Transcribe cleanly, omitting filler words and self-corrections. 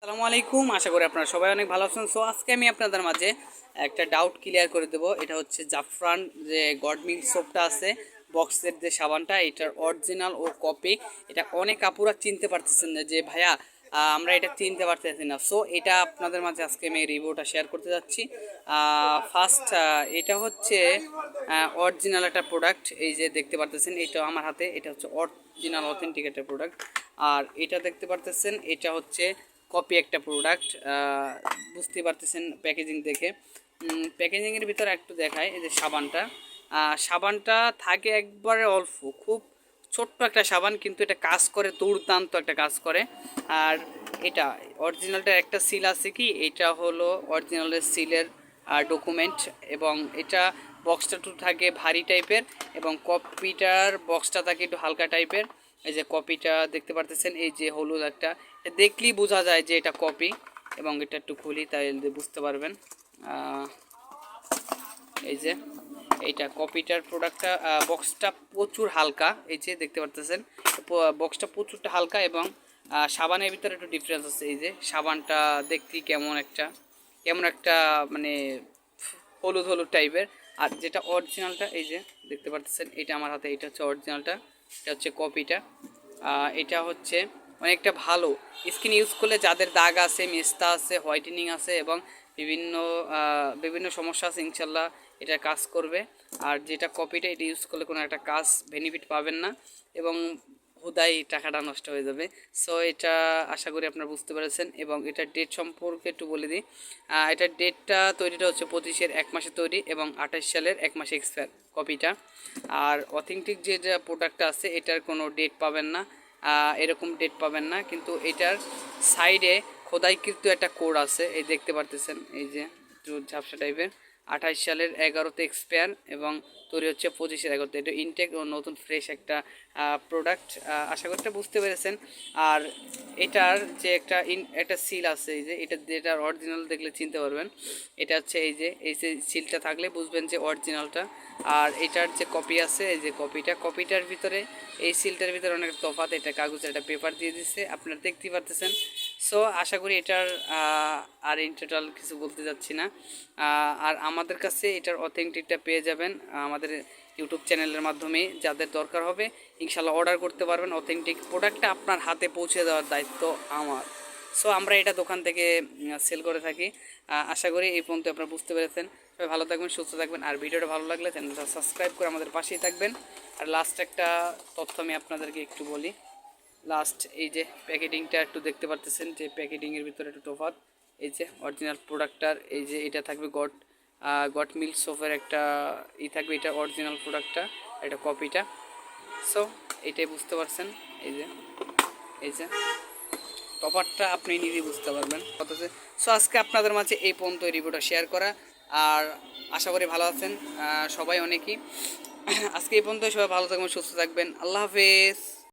আসসালামু আলাইকুম, আশা করি আপনারা সবাই অনেক ভালো আছেন। সো আজকে আমি আপনাদের মাঝে একটা ডাউট ক্লিয়ার করে দেবো। এটা হচ্ছে জাফরান যে গড মিল্ক সোপটা আছে, বক্সের যে সাবানটা, এটার অরিজিনাল ও কপি। এটা অনেক আপুরা চিনতে পারতেছেন না যে ভাইয়া আমরা এটা চিনতে পারতেছি না। সো এটা আপনাদের মাঝে আজকে আমি রিভিউটা শেয়ার করতে যাচ্ছি। ফার্স্ট এটা হচ্ছে অরিজিনাল একটা প্রোডাক্ট। এই যে দেখতে পারতেছেন, এটা আমার হাতে, এটা হচ্ছে অরিজিনাল অথেন্টিক একটা প্রোডাক্ট। আর এটা দেখতে পারতেছেন, এটা হচ্ছে কপি একটা প্রোডাক্ট। বুঝতে পারতেছেন প্যাকেজিং দেখে। প্যাকেজিংয়ের ভিতরে একটু দেখায়, এই যে সাবানটা, সাবানটা থাকে একবারে অল্প, খুব ছোট্ট একটা সাবান, কিন্তু এটা কাজ করে দুর্দান্ত একটা কাজ করে। আর এটা অরিজিনালটা একটা সিল আছে, কি এটা হলো অরিজিনালের সিলের ডকুমেন্ট। এবং এটা বক্সটা একটু থাকে ভারী টাইপের, এবং কপিটার বক্সটা থাকে একটু হালকা টাইপের। এই যে কপিটা দেখতে পারতেছেন, এই যে হলুদ একটা, দেখলেই বোঝা যায় যে এটা কপি। এবং এটা একটু খুলি তাহলে বুঝতে পারবেন। এই যে এইটা কপিটার প্রোডাক্টটা, বক্সটা প্রচুর হালকা, এই যে দেখতে পারতেছেন বক্সটা প্রচুরটা হালকা। এবং সাবানের ভিতরে একটু ডিফারেন্স আছে। এই যে সাবানটা দেখতে কেমন একটা মানে হলুদ হলুদ টাইপের। আর যেটা অরিজিনালটা, এই যে দেখতে পারতেছেন, এটা আমার হাতে, এটা হচ্ছে অরিজিনালটা, এটা হচ্ছে কপিটা। এটা হচ্ছে অনেকটা ভালো। স্কিন ইউজ করলে যাদের দাগ আছে, মেস্তা আছে, হোয়াইটেনিং আছে, এবং বিভিন্ন বিভিন্ন সমস্যা আছে, ইনশাল্লাহ এটা কাজ করবে। আর যেটা কপিটা, এটা ইউজ করলে কোনো একটা কাজ বেনিফিট পাবেন না, এবং হুদাই টাকাটা নষ্ট হয়ে যাবে। সো এটা আশা করি আপনারা বুঝতে পেরেছেন। এবং এটার ডেট সম্পর্কে একটু বলে দিই। এটার ডেটটা তৈরিটা হচ্ছে 25-এর 1 মাসে তৈরি, এবং 28 সালের 1 মাসে এক্সপায়ার কপিটা। আর অথেন্টিক যে প্রোডাক্টটা আছে, এটার কোনো ডেট পাবেন না, এরকম ডেট পাবেন না। কিন্তু এটার সাইডে খোদাইকৃত একটা কোড আছে, এই দেখতে পারতেছেন, এই যে ঝাপসা টাইপের, 28 সালের 11তে এক্সপায়ার, এবং তৈরি হচ্ছে 25-এর 11তে। এটা ইনটেক ও নতুন ফ্রেশ একটা প্রোডাক্ট। আশা করতে বুঝতে পেরেছেন। আর এটার যে একটা সিল আছে, এই যে যেটার অরিজিনাল দেখলে চিনতে পারবেন। এটা হচ্ছে এই যে সিলটা থাকলে বুঝবেন যে অরিজিনালটা। আর এটার যে কপি আছে, এই যে কপিটার ভিতরে, এই সিলটার ভিতরে অনেক তফাৎ। এটা কাগজের একটা পেপার দিয়ে দিচ্ছে, আপনারা দেখতেই পারতেছেন। সো আশা করি এটার আর ইন টোটাল কিছু বলতে যাচ্ছি না। আর আমাদের কাছে এটার অথেন্টিকটা পেয়ে যাবেন আমাদের ইউটিউব চ্যানেলের মাধ্যমে। যাদের দরকার হবে ইনশাল্লাহ অর্ডার করতে পারবেন। অথেন্টিক প্রোডাক্টটা আপনার হাতে পৌঁছে দেওয়ার দায়িত্ব আমার। সো আমরা এটা দোকান থেকে সেল করে থাকি। আশা করি এই পর্যন্ত আপনারা বুঝতে পেরেছেন। সবাই ভালো থাকবেন, সুস্থ থাকবেন। আর ভিডিওটা ভালো লাগলে চ্যানেলটা সাবস্ক্রাইব করে আমাদের পাশেই থাকবেন। আর লাস্ট একটা তথ্য আমি আপনাদেরকে একটু বলি। লাস্ট এই যে প্যাকেটিংটা একটু দেখতে পারতেছেন, যে প্যাকেটিংয়ের ভিতরে একটু তফাৎ। এই যে অরিজিনাল প্রোডাক্টটার, এই যে এটা থাকবে গট মিল্ক সোপের একটা থাকবে, এটা অরিজিনাল প্রোডাক্টটা, এটা কপিটা। সো এটাই বুঝতে পারছেন। এই যে তফাৎটা আপনি নিজেই বুঝতে পারবেন কত। সো আজকে আপনাদের মাঝে এই পর্যন্ত রিভিউটা শেয়ার করা। আর আশা করি ভালো আছেন সবাই অনেকেই। আজকে এই পর্যন্ত, সবাই ভালো থাকবেন, সুস্থ থাকবেন। আল্লাহ হাফেজ।